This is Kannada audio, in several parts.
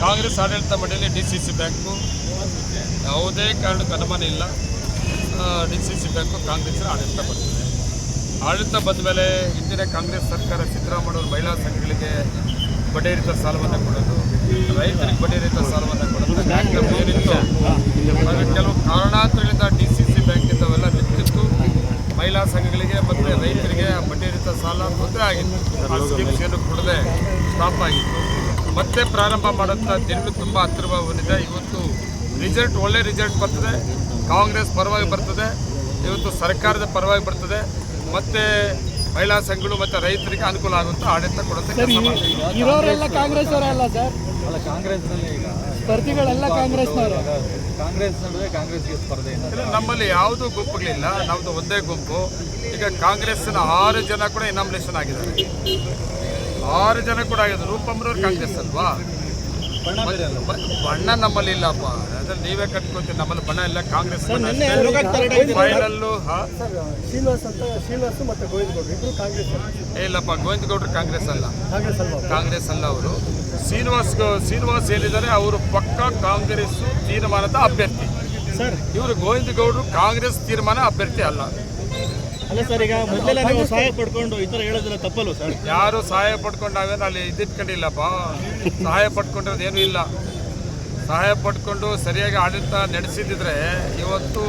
ಕಾಂಗ್ರೆಸ್ ಆಡಳಿತ ಮಂಡಳಿ DCC ಬ್ಯಾಂಕು ಯಾವುದೇ ಕಾರಣಕ್ಕೂ ಅನುಮಾನ ಇಲ್ಲ. DCC ಬ್ಯಾಂಕು ಕಾಂಗ್ರೆಸ್ನ ಆಡಳಿತ ಬರ್ತದೆ. ಆಡಳಿತ ಬಂದ ಮೇಲೆ ಹಿಂದಿನ ಕಾಂಗ್ರೆಸ್ ಸರ್ಕಾರ ಸಿದ್ದರಾಮಯ್ಯವರು ಮಹಿಳಾ ಸಂಘಗಳಿಗೆ ಬಡ್ಡಿರಹಿತ ಸಾಲವನ್ನು ಕೊಡೋದು, ರೈತರಿಗೆ ಬಡ್ಡಿರಹಿತ ಸಾಲವನ್ನು ಕೊಡೋದು, ಬ್ಯಾಂಕ್ ಏನಿತ್ತು ಕೆಲವು ಕಾರಣಾಂತರಗಳಿಂದ DCC ಬ್ಯಾಂಕಿಂದ ಅವೆಲ್ಲ ನಿಂತಿತ್ತು. ಮಹಿಳಾ ಸಂಘಗಳಿಗೆ ಮತ್ತು ರೈತರಿಗೆ ಬಡ್ಡಿರಹಿತ ಸಾಲ ತೊಂದರೆ ಆಗಿತ್ತು. ಆ ಸ್ಕೀಮ್ಸ್ ಏನು ಕೊಡದೆ ಸ್ಟಾಪ್ ಆಗಿತ್ತು. ಮತ್ತೆ ಪ್ರಾರಂಭ ಮಾಡೋಂಥ ದಿನಗಳು ತುಂಬ ಹತ್ತಿರ ಬಂದಿದೆ. ಇವತ್ತು ರಿಸಲ್ಟ್ ಒಳ್ಳೆ ರಿಸಲ್ಟ್ ಬರ್ತದೆ. ಕಾಂಗ್ರೆಸ್ ಪರವಾಗಿ ಬರ್ತದೆ, ಇವತ್ತು ಸರ್ಕಾರದ ಪರವಾಗಿ ಬರ್ತದೆ. ಮತ್ತು ಮಹಿಳಾ ಸಂಘಗಳು ಮತ್ತು ರೈತರಿಗೆ ಅನುಕೂಲ ಆಗುವಂಥ ಆಡಳಿತ ಕೊಡುತ್ತೆ. ಇರೋರೆಲ್ಲ ಕಾಂಗ್ರೆಸ್ ಅವರಲ್ಲ ಸರ್, ಅಲ್ಲ ಕಾಂಗ್ರೆಸ್ನಲ್ಲಿ ಈಗ ಸ್ಪರ್ಧಿಗಳೆಲ್ಲ ಕಾಂಗ್ರೆಸ್ನವರು. ಕಾಂಗ್ರೆಸ್ ಅಂದರೆ ಕಾಂಗ್ರೆಸ್ಗೆ ಸ್ಪರ್ಧೆ ಇಲ್ಲ. ನಮ್ಮಲ್ಲಿ ಯಾವುದೂ ಗುಂಪುಗಳಿಲ್ಲ, ನಮ್ಮದು ಒಂದೇ ಗುಂಪು. ಈಗ ಕಾಂಗ್ರೆಸ್ಸಿನ 6 ಜನ ಕೂಡ ಇನಾಮಿನೇಷನ್ ಆಗಿದ್ದಾರೆ. 6 ಜನ ಕೂಡ ಆಗಿದ್ದಾರೆ. ರೂಪಮ್ಮನವ್ರು ಕಾಂಗ್ರೆಸ್ ಅಲ್ವಾ? ಬಣ್ಣ ನಮ್ಮಲ್ಲಿ ಇಲ್ಲಪ್ಪ, ಅದ್ರಲ್ಲಿ ನೀವೇ ಕಟ್ಕೊತೀರಿ. ನಮ್ಮಲ್ಲಿ ಬಣ್ಣ ಇಲ್ಲ. ಕಾಂಗ್ರೆಸ್ ಫೈನಲ್ಲು ಇಲ್ಲಪ್ಪ. ಗೋವಿಂದಗೌಡರು ಕಾಂಗ್ರೆಸ್ ಅಲ್ಲ, ಕಾಂಗ್ರೆಸ್ ಅಲ್ಲ ಅವರು. ಶ್ರೀನಿವಾಸ್ ಹೇಳಿದ್ದಾರೆ, ಅವರು ಪಕ್ಕ ಕಾಂಗ್ರೆಸ್ ತೀರ್ಮಾನದ ಅಭ್ಯರ್ಥಿ. ಇವರು ಗೋವಿಂದಗೌಡರು ಕಾಂಗ್ರೆಸ್ ತೀರ್ಮಾನ ಅಭ್ಯರ್ಥಿ ಅಲ್ಲ. ಅಲ್ಲ ಸರ್, ಈಗ ಮೊದಲೆಲ್ಲ ನೀವು ಸಹಾಯ ಪಡ್ಕೊಂಡು ಈ ಥರ ಹೇಳೋದಿಲ್ಲ ತಪ್ಪಲ್ಲ ಸರ್? ಯಾರು ಸಹಾಯ ಪಡ್ಕೊಂಡು ನಾವೇನು ಅಲ್ಲಿ ಇದ್ದಿಟ್ಕೊಂಡಿಲ್ಲಪ್ಪ. ಸಹಾಯ ಪಡ್ಕೊಂಡಿರೋದು ಏನೂ ಇಲ್ಲ. ಸಹಾಯ ಪಡ್ಕೊಂಡು ಸರಿಯಾಗಿ ಆಡಳಿತ ನಡೆಸಿದ್ರೆ ಇವತ್ತು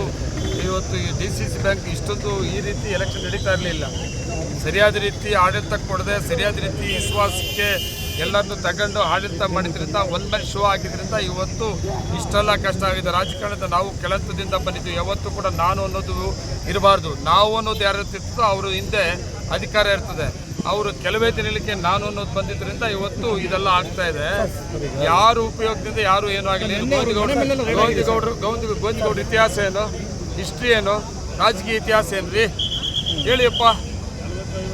ಈ DCC ಬ್ಯಾಂಕ್ ಇಷ್ಟೊಂದು ಈ ರೀತಿ ಎಲೆಕ್ಷನ್ ನಡೀತಾ ಇರಲಿಲ್ಲ. ಸರಿಯಾದ ರೀತಿ ಆಡಳಿತ ಕೊಡದೆ, ಸರಿಯಾದ ರೀತಿ ವಿಶ್ವಾಸಕ್ಕೆ ಎಲ್ಲರನ್ನೂ ತಗೊಂಡು ಆಡಳಿತ ಮಾಡಿದ್ರಿಂದ ಒಂದು ಮೇಲೆ ಶೋ ಆಗಿದ್ದರಿಂದ ಇವತ್ತು ಇಷ್ಟೆಲ್ಲ ಕಷ್ಟ ಆಗಿದೆ. ರಾಜಕಾರಣದ ನಾವು ಕೆಳಹಂತದಿಂದ ಬಂದಿದ್ದೀವಿ. ಯಾವತ್ತೂ ಕೂಡ ನಾನು ಅನ್ನೋದು ಇರಬಾರ್ದು. ನಾವು ಅನ್ನೋದು ಯಾರು ಇರ್ತದೋ ಅವರು ಹಿಂದೆ ಅಧಿಕಾರ ಇರ್ತದೆ. ಅವರು ಕೆಲವೇ ದಿನಕ್ಕೆ ನಾನು ಅನ್ನೋದು ಬಂದಿದ್ದರಿಂದ ಇವತ್ತು ಇದೆಲ್ಲ ಆಗ್ತಾ ಇದೆ. ಯಾರು ಉಪಯೋಗದಿಂದ ಯಾರು ಏನೂ ಆಗಲಿ. ಗೋವಿಂದಗೌಡರು ಇತಿಹಾಸ ಏನು, ಹಿಸ್ಟ್ರಿ ಏನು, ರಾಜಕೀಯ ಇತಿಹಾಸ ಏನು ರೀ ಹೇಳಿಯಪ್ಪ.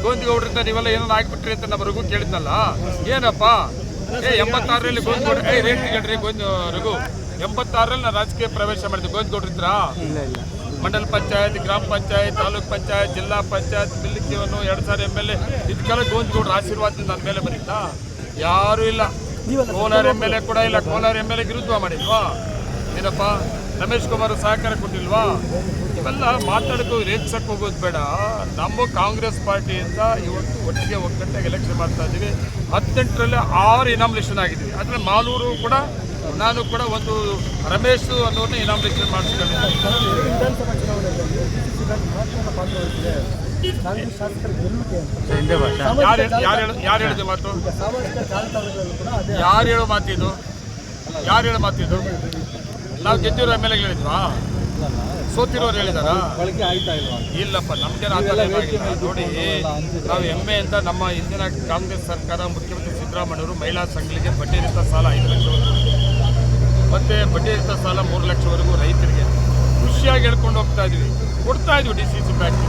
ಗೋವಿಂದಗೌಡರಿಂದ ನೀವೆಲ್ಲ ಏನೋ ಆಗಿಬಿಟ್ರಿ ಅಂತ ನಮ್ಮ ರಘು ಕೇಳಿದ್ನಲ್ಲ. ಏನಪ್ಪ 86ರಲ್ಲಿ ಗೋವಿಂದಗೌಡ ರೇಟ್ ಕೇಳ್ರಿ. ರಘು 86ರಲ್ಲಿ ನಾನು ರಾಜಕೀಯ ಪ್ರವೇಶ ಮಾಡಿದ್ದೆ. ಗೋವಿಂದಗೌಡ್ರಿದ್ರ ಮಂಡಲ ಪಂಚಾಯತ್, ಗ್ರಾಮ ಪಂಚಾಯತ್, ತಾಲೂಕ್ ಪಂಚಾಯತ್, ಜಿಲ್ಲಾ ಪಂಚಾಯತ್, ಬಿಲ್ಲಿಕ್ಕಿವನ್ನು 2000 MLA ಇದಕ್ಕೆಲ್ಲ ಗೋವಿಂದಗೌಡರ ಆಶೀರ್ವಾದದಿಂದ ನನ್ನ ಮೇಲೆ ಬರೀತಾ ಯಾರೂ ಇಲ್ಲ. ಕೋಲಾರ MLA ಕೂಡ ಇಲ್ಲ. ಕೋಲಾರ MLA ವಿರುದ್ಧ ಮಾಡಿಲ್ವಾ? ಏನಪ್ಪ ರಮೇಶ್ ಕುಮಾರ್ ಸಹಕಾರ ಕೊಟ್ಟಿಲ್ವಾ? ಇವೆಲ್ಲ ಮಾತಾಡೋಕ್ಕೂ ರೇಗ್ಸಕ್ಕೆ ಹೋಗೋದು ಬೇಡ. ನಮ್ಮ ಕಾಂಗ್ರೆಸ್ ಪಾರ್ಟಿಯಿಂದ ಇವತ್ತು ಒಟ್ಟಿಗೆ ಒಗ್ಗಟ್ಟಾಗಿ ಎಲೆಕ್ಷನ್ ಮಾಡ್ತಾ ಇದ್ದೀವಿ. 18ರಲ್ಲಿ 6 ಇನಾಮಿನೇಷನ್ ಆಗಿದ್ದೀವಿ. ಆದರೆ ಮಾಲೂರು ಕೂಡ ನಾನು ಕೂಡ ಒಂದು ರಮೇಶ್ ಅನ್ನೋದನ್ನ ಇನಾಮಿನೇಷನ್ ಮಾಡಿಸ್ಕೊಂಡಿದ್ದೀನಿ. ಯಾರು ಹೇಳಿದ ಮಾತು? ಯಾರು ಹೇಳೋ ಮಾತಿದು? ಯಾರು ಹೇಳೋ ಮಾತಿದು? ನಾವು ಗೆದ್ದಿರೋ MLA ಹೇಳಿದ್ವಾ? ಸೋತಿರೋರು ಹೇಳಿದಾರ? ಇಲ್ಲಪ್ಪ, ನಮ್ಗೇನು ಆ ಥರ ಏನಾಗಿಲ್ಲ. ನೋಡಿ, ನಾವು ಹೆಮ್ಮೆಯಿಂದ ನಮ್ಮ ಹಿಂದಿನ ಕಾಂಗ್ರೆಸ್ ಸರ್ಕಾರ ಮುಖ್ಯಮಂತ್ರಿ ಸಿದ್ದರಾಮಯ್ಯವರು ಮಹಿಳಾ ಸಂಘಗಳಿಗೆ ಬಡ್ಡಿರಹಿತ ಸಾಲ 5 ಲಕ್ಷವರೆಗೂ ಮತ್ತು ಬಡ್ಡಿರಹಿತ ಸಾಲ 3 ಲಕ್ಷವರೆಗೂ ರೈತರಿಗೆ ಖುಷಿಯಾಗಿ ಹೇಳ್ಕೊಂಡು ಹೋಗ್ತಾ ಇದ್ವಿ. ಕೊಡ್ತಾ ಇದ್ವಿ DCC ಬ್ಯಾಂಕ್.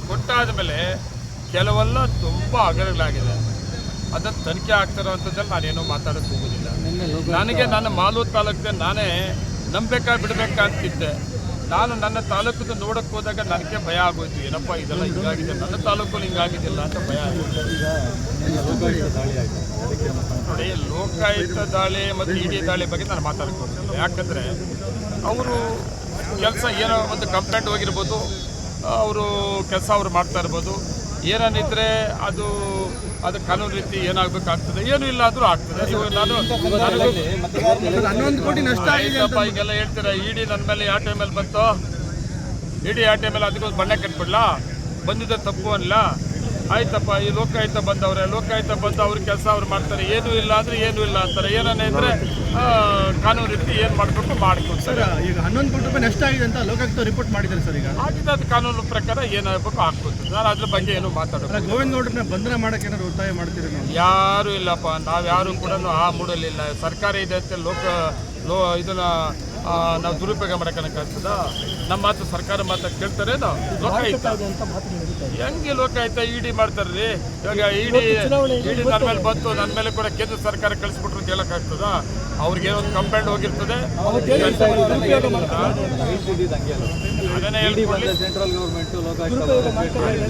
ಕೊಟ್ಟಾದ ಮೇಲೆ ಕೆಲವೆಲ್ಲ ತುಂಬ ಹಗರಣಗಳಾಗಿದೆ. ಅದನ್ನು ತನಿಖೆ ಆಗ್ತಿರೋವಂಥದ್ದಲ್ಲಿ ನಾನೇನೋ ಮಾತಾಡೋಕ್ಕೆ ಹೋಗೋದಿಲ್ಲ. ನನಗೆ ನನ್ನ ಮಾಲೂರು ತಾಲೂಕಿಗೆ ನಾನೇ ನಂಬೇಕಾ ಬಿಡಬೇಕಾ ಅಂತಿದ್ದೆ. ನಾನು ನನ್ನ ತಾಲೂಕನ್ನು ನೋಡೋಕ್ಕೆ ಹೋದಾಗ ನನಗೆ ಭಯ ಆಗೋಯ್ತು. ಏನಪ್ಪ ಇದೆಲ್ಲ ಹಿಂಗಾಗಿದೆ, ನನ್ನ ತಾಲೂಕಲ್ಲಿ ಹಿಂಗಾಗಿದ್ದಿಲ್ಲ ಅಂತ ಭಯ ಆಗೋಯ್ತು. ನೋಡಿ, ಲೋಕಾಯುಕ್ತ ದಾಳಿ ಮತ್ತು ED ದಾಳಿ ಬಗ್ಗೆ ನಾನು ಮಾತಾಡ್ಕೊಳ್ತಿಲ್ಲ. ಯಾಕಂದರೆ ಅವರು ಕೆಲಸ ಏನೋ ಒಂದು ಕಂಪ್ಲೇಂಟ್ ಹೋಗಿರ್ಬೋದು, ಅವರು ಕೆಲಸ ಅವರು ಮಾಡ್ತಾ ಇರ್ಬೋದು. ಏನೇನಿದ್ರೆ ಅದು ಕಾನೂನು ರೀತಿ ಏನಾಗಬೇಕಾಗ್ತದೆ, ಏನೂ ಇಲ್ಲ ಆದರೂ ಆಗ್ತದೆ. ನಾನು 11 ಕೋಟಿ ನಷ್ಟ ಆಯ್ತಪ್ಪ ಈಗೆಲ್ಲ ಹೇಳ್ತೀರಾ. ED ನನ್ನ ಮೇಲೆ ಯಾವ ಟೈಮಲ್ಲಿ ಬಂತು? ED ಯಾವ ಟೈಮಲ್ಲಿ ಅದಕ್ಕೊಂದು ಬಣ್ಣ ಕಟ್ಬಿಡ್ಲಾ? ಬಂದಿದ್ದ ತಪ್ಪು ಅಲ್ಲ. ಆಯ್ತಪ್ಪ, ಈ ಲೋಕಾಯುಕ್ತ ಬಂದವ್ರೆ, ಲೋಕಾಯುಕ್ತ ಬಂದು ಅವ್ರ ಕೆಲಸ ಅವ್ರು ಮಾಡ್ತಾರೆ. ಏನೂ ಇಲ್ಲ ಅಂದರೆ ಏನೂ ಇಲ್ಲ ಅಂತಾರೆ. ಏನೇ ಇದ್ರೆ ಕಾನೂನು ರೀತಿ ಏನು ಮಾಡಬೇಕು ಮಾಡ್ಕೊಡ್ತಾರೆ. ಈಗ 11 ಕೋಟಿ ರೂಪಾಯಿ ನಷ್ಟ ಆಗಿದೆ ಅಂತ ಲೋಕಾಯುಕ್ತ ರಿಪೋರ್ಟ್ ಮಾಡಿದ್ದಾರೆ ಸರ್. ಈಗ ಆಗಿದೆ, ಅದು ಕಾನೂನು ಪ್ರಕಾರ ಏನಾಗಬೇಕು ಆಗ್ಬೋದು. ನಾನು ಅದ್ರ ಬಗ್ಗೆ ಏನು ಮಾತಾಡೋದು. ಗೋವಿಂದಗೌಡರನ್ನ ಬಂಧನ ಮಾಡೋಕೆ ಏನಾದ್ರು ಒತ್ತಾಯ ಮಾಡ್ತೀರಿ? ಯಾರೂ ಇಲ್ಲಪ್ಪ, ನಾವು ಯಾರು ಕೂಡ ಆ ಮೂಡಲಿಲ್ಲ. ಸರ್ಕಾರ ಇದೆ ಅಂತ ಇದನ್ನ ನಾವು ದುರುಪಯೋಗ ಮಾಡೋಕ್ಕಾಗ್ತದ? ನಮ್ಮ ಮಾತು ಸರ್ಕಾರ ಮಾತು ಕೇಳ್ತಾರೇನು? ಲೋಕಾಯುಕ್ತ ಹೆಂಗೆ ಲೋಕಾಯುಕ್ತ ED ಮಾಡ್ತಾರ್ರಿ? ಇವಾಗ ED ನನ್ನ ಮೇಲೆ ಬಂತು, ನನ್ನ ಮೇಲೆ ಕೂಡ ಕೇಂದ್ರ ಸರ್ಕಾರ ಕಳಿಸ್ಬಿಟ್ರು ಅಂತ ಹೇಳೋಕ್ಕಾಗ್ತದ? ಅವ್ರಿಗೆ ಒಂದು ಕಂಪ್ಲೇಂಟ್ ಹೋಗಿರ್ತದೆ, ಅದನ್ನೇ ಹೇಳ್ಕೊಳ್ಳಿ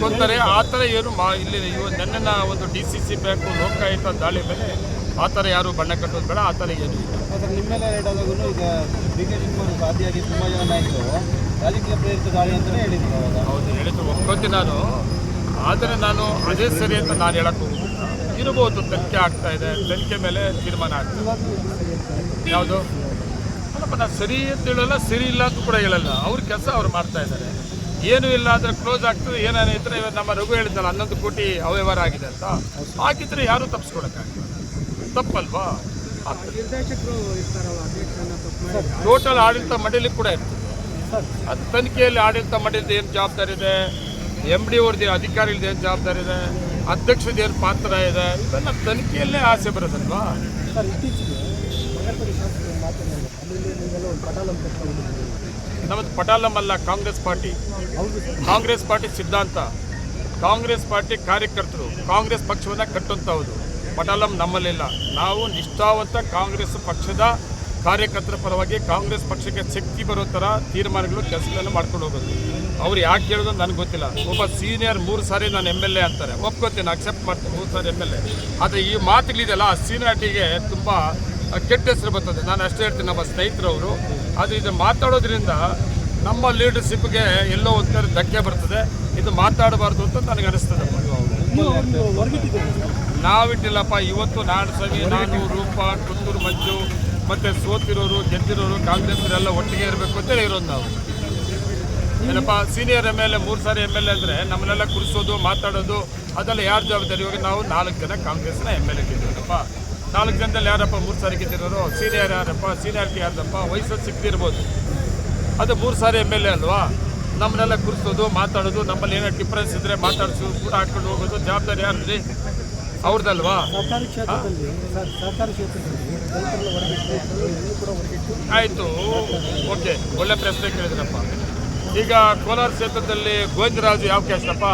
ಗೊತ್ತಾರೆ. ಆ ಥರ ಏನು ಇಲ್ಲಿ ನನ್ನ ಒಂದು DCC ಬ್ಯಾಂಕು ಲೋಕಾಯುಕ್ತ ದಾಳಿ ಮೇಲೆ ಆ ಥರ ಯಾರು ಬಣ್ಣ ಕಟ್ಟೋದು ಬೇಡ, ಆ ಥರ ಏನು ಇಲ್ಲ. ಸರ್ ನಿಮ್ಮೆಲ್ಲ ಹೇಳಿದಾಗೂ ಈಗ ಡಿ ಕೆ ಶಿವಕುಮಾರ್ ಸಾಧಿಯಾಗಿ ತುಂಬ ಜನ ನಾಯಕರು ರಾಜಕೀಯ ಪ್ರೇರಿತ ದಾಳಿ ಅಂತಲೇ ಹೇಳಿದ್ರು ಅವಾಗ. ಹೌದು, ಹೇಳಿದ್ರು, ಒಪ್ಕೋತೀನಿ ನಾನು. ಆದರೆ ನಾನು ಅದೇ ಸರಿ ಅಂತ ನಾನು ಹೇಳಕ್ಕೆ ಹೋಗುದಿಲ್ಲ. ಇರ್ಬೋದು, ತನಿಖೆ ಆಗ್ತಾ ಇದೆ, ತನಿಖೆ ಮೇಲೆ ತೀರ್ಮಾನ ಆಗ್ತದೆ. ಯಾವುದು ಅಲ್ಲಪ್ಪ, ನಾನು ಸರಿ ಅಂತ ಹೇಳಲ್ಲ, ಸರಿ ಇಲ್ಲ ಅಂತ ಕೂಡ ಹೇಳಲ್ಲ. ಅವ್ರ ಕೆಲಸ ಅವ್ರು ಮಾಡ್ತಾ ಇದ್ದಾರೆ. ಏನೂ ಇಲ್ಲ ಅಂದರೆ ಕ್ಲೋಸ್ ಆಗ್ತದೆ. ಏನೇನಿದ್ರೆ ನಮ್ಮ ರಘು ಹೇಳಿದ್ನಲ್ಲ 11 ಕೋಟಿ ಅವ್ಯವಹಾರ ಆಗಿದೆ ಅಂತ, ಹಾಕಿದ್ರೆ ಯಾರೂ ತಪ್ಪಿಸ್ಕೊಳಕ್ಕಾಗಲ್ಲ. ತಪ್ಪಲ್ವಾ? ಟೋಟಲ್ ಆಡಳಿತ ಮಂಡಳಿ ಕೂಡ ಇರ್ತದೆ. ಅದು ತನಿಖೆಯಲ್ಲಿ ಆಡಳಿತ ಮಂಡಳಿದ ಏನು ಜವಾಬ್ದಾರಿ ಇದೆ, MD ಅವ್ರದ್ದು ಅಧಿಕಾರಿಗಳದ್ದು ಏನು ಜವಾಬ್ದಾರಿ ಇದೆ, ಅಧ್ಯಕ್ಷದ ಏನು ಪಾತ್ರ ಇದೆ, ಇದೆಲ್ಲ ತನಿಖೆಯಲ್ಲೇ ಆಸೆ ಬರೋದಲ್ವಾ? ನಮ್ಮದು ಪಟಾಲಂ ಅಲ್ಲ, ಕಾಂಗ್ರೆಸ್ ಪಾರ್ಟಿ ಸಿದ್ಧಾಂತ, ಕಾಂಗ್ರೆಸ್ ಪಾರ್ಟಿ ಕಾರ್ಯಕರ್ತರು ಕಾಂಗ್ರೆಸ್ ಪಕ್ಷವನ್ನು ಕಟ್ಟುವಂಥವ್ರು. ಪಟಾಲಂ ನಮ್ಮಲ್ಲಿಲ್ಲ. ನಾವು ನಿಷ್ಠಾವಂತ ಕಾಂಗ್ರೆಸ್ ಪಕ್ಷದ ಕಾರ್ಯಕರ್ತರ ಪರವಾಗಿ ಕಾಂಗ್ರೆಸ್ ಪಕ್ಷಕ್ಕೆ ಶಕ್ತಿ ಬರೋ ಥರ ತೀರ್ಮಾನಗಳು, ಕೆಲಸಗಳನ್ನು ಮಾಡ್ಕೊಂಡು ಹೋಗೋದು. ಅವ್ರು ಯಾಕೆ ಹೇಳೋದು ನನಗೆ ಗೊತ್ತಿಲ್ಲ. ಒಬ್ಬ ಸೀನಿಯರ್ 3 ಸಾರಿ ನಾನು MLA ಅಂತಾರೆ, ಒಪ್ಕೋತೀನಿ, ಅಕ್ಸೆಪ್ಟ್ ಮಾಡ್ತೀನಿ, 3 ಸಾರಿ MLA. ಆದರೆ ಈ ಮಾತುಗಳಿದೆಯಲ್ಲ, ಆ ಸೀನಿಯಾರಿಟಿಗೆ ತುಂಬ ಕೆಟ್ಟ ಹೆಸರು ಬರ್ತದೆ. ನಾನು ಅಷ್ಟೇ ಹೇಳ್ತೀನಿ, ನಮ್ಮ ಸ್ನೇಹಿತರವರು. ಆದರೆ ಇದು ಮಾತಾಡೋದ್ರಿಂದ ನಮ್ಮ ಲೀಡರ್ಶಿಪ್ಗೆ ಎಲ್ಲೋ ಒಂದು ಕಡೆ ಧಕ್ಕೆ ಬರ್ತದೆ. ಇದು ಮಾತಾಡಬಾರ್ದು ಅಂತ ನನಗೆ ಅನಿಸ್ತದೆ. ನಾವಿಟ್ಟಿಲ್ಲಪ್ಪ. ಇವತ್ತು ನಾಡಸವಿ, ನಾನು, ರೂಪ, ಪುತ್ತೂರು ಮಂಜು, ಮತ್ತು ಸೋತಿರೋರು, ಗೆದ್ದಿರೋರು, ಕಾಂಗ್ರೆಸ್ಸರೆಲ್ಲ ಒಟ್ಟಿಗೆ ಇರಬೇಕು ಅಂತೇಳಿ ಇರೋದು ನಾವು. ಏನಪ್ಪ, ಸೀನಿಯರ್ MLA 3 ಸಾರಿ MLA ಅಂದರೆ ನಮ್ಮನ್ನೆಲ್ಲ ಕುರಿಸೋದು, ಮಾತಾಡೋದು, ಅದೆಲ್ಲ ಯಾರು ಜವಾಬ್ದಾರಿ? ಇವಾಗ ನಾವು 4 ಜನ ಕಾಂಗ್ರೆಸ್ನ MLA ಗೆದ್ದಿರೋದಪ್ಪ. 4 ಜನದಲ್ಲಿ ಯಾರಪ್ಪ 3 ಸಾರಿ ಗೆದ್ದಿರೋರು? ಸೀನಿಯರ್ ಯಾರಪ್ಪ? ಸೀನಿಯಾರಿಟಿ ಯಾರ್ದಪ್ಪ? ವಯಸ್ಸಲ್ಲಿ ಸಿಕ್ತಿರ್ಬೋದು, ಅದು 3 ಸಾರಿ MLA ಅಲ್ವಾ? ನಮ್ಮನ್ನೆಲ್ಲ ಕುರಿಸೋದು, ಮಾತಾಡೋದು, ನಮ್ಮಲ್ಲಿ ಏನೋ ಡಿಫ್ರೆನ್ಸ್ ಇದ್ದರೆ ಮಾತಾಡಿಸು, ಕೂಡ ಹಾಕ್ಕೊಂಡು ಹೋಗೋದು, ಜವಾಬ್ದಾರಿ ಯಾರ್ದ್ರಿ? ಅವ್ರದ್ದಲ್ವಾ? ಆಯಿತು, ಓಕೆ, ಒಳ್ಳೆ ಪ್ರಶ್ನೆ ಕೇಳಿದ್ರಪ್ಪ. ಈಗ ಕೋಲಾರ ಕ್ಷೇತ್ರದಲ್ಲಿ ಗೋವಿಂದರಾಜು ಯಾವ ಕ್ಯಾಸ್ಟಪ್ಪ?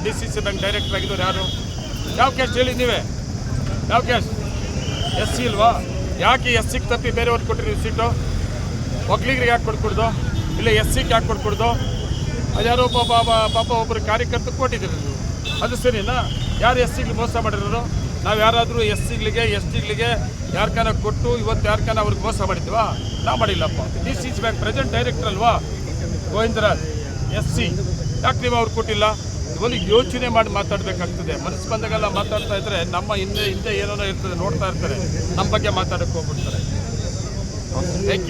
DCC ಬ್ಯಾಂಕ್ ಡೈರೆಕ್ಟರ್ ಆಗಿದ್ದವ್ರು ಯಾರು? ಯಾವ ಕ್ಯಾಸ್ಟ್ ಹೇಳಿ ನೀವೇ? ಯಾವ ಕ್ಯಾಸ್ಟ್? SC ಇಲ್ವಾ? ಯಾಕೆ SCಗೆ ತಪ್ಪಿ ಬೇರೆಯವ್ರಿಗೆ ಕೊಟ್ಟಿರಿ ಸೀಟು? ಒಕ್ಕಲಿಗರಿಗೆ ಯಾಕೆ ಕೊಡ್ಕೊಡ್ದು? ಇಲ್ಲ SCಗೆ ಯಾಕೆ ಕೊಡ್ಕೊಡ್ದು? ಅದ್ಯಾರೋ ಪಾಪ ಒಬ್ಬರು ಕಾರ್ಯಕರ್ತರು ಕೊಟ್ಟಿದ್ದೀರಿ ನೀವು, ಅದು ಸರಿನಾ? ಯಾರು SCಗೆ ಮೋಸ ಮಾಡಿರೋರು? ನಾವು ಯಾರಾದರೂ SCಗಳಿಗೆ STಗಳಿಗೆ ಯಾರ್ಕಾನ ಕೊಟ್ಟು ಇವತ್ತು ಯಾರ್ಕಾನ ಅವ್ರಿಗೆ ಮೋಸ ಮಾಡಿದ್ವಾ? ನಾವು ಮಾಡಿಲ್ಲಪ್ಪ. DCC ಬ್ಯಾಂಕ್ ಪ್ರೆಸೆಂಟ್ ಡೈರೆಕ್ಟರ್ ಅಲ್ವಾ ಗೋವಿಂದರಾಜ್? SC ಯಾಕೆ ನೀವು ಅವ್ರಿಗೆ ಕೊಟ್ಟಿಲ್ಲ? ಒಂದು ಯೋಚನೆ ಮಾಡಿ ಮಾತಾಡಬೇಕಾಗ್ತದೆ. ಮನಸ್ಸು ಬಂದಾಗೆಲ್ಲ ಮಾತಾಡ್ತಾ ಇದ್ರೆ ನಮ್ಮ ಹಿಂದೆ ಏನೋ ಇರ್ತದೆ, ನೋಡ್ತಾ ಇರ್ತಾರೆ, ನಮ್ಮ ಬಗ್ಗೆ ಮಾತಾಡೋಕ್ಕೆ ಹೋಗ್ಬಿಡ್ತಾರೆ. Thank you.